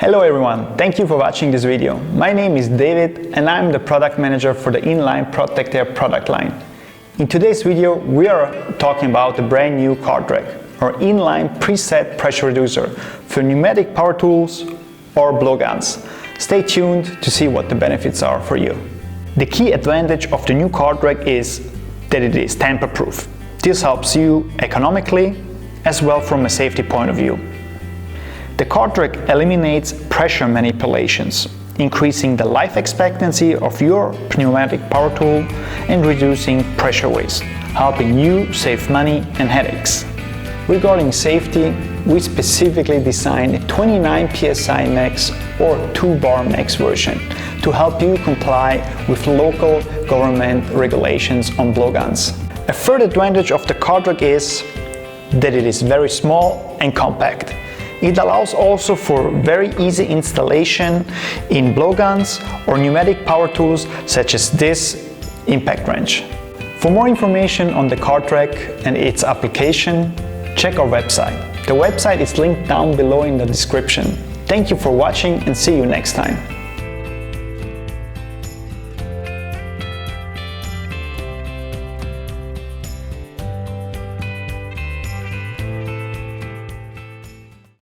Hello everyone, thank you for watching this video. My name is David and I'm the product manager for the Inline Protector product line. In today's video we are talking about the brand new CartReg, or inline preset pressure reducer for pneumatic power tools or blowguns. Stay tuned to see what the benefits are for you. The key advantage of the new CartReg is that it is tamper-proof. This helps you economically as well from a safety point of view. The CartReg eliminates pressure manipulations, increasing the life expectancy of your pneumatic power tool and reducing pressure waste, helping you save money and headaches. Regarding safety, we specifically designed a 29 PSI max or 2 bar max version to help you comply with local government regulations on blowguns. A third advantage of the CartReg is that it is very small and compact. It allows also for very easy installation in blowguns or pneumatic power tools such as this impact wrench. For more information on the CartReg and its application, check our website. The website is linked down below in the description. Thank you for watching and see you next time.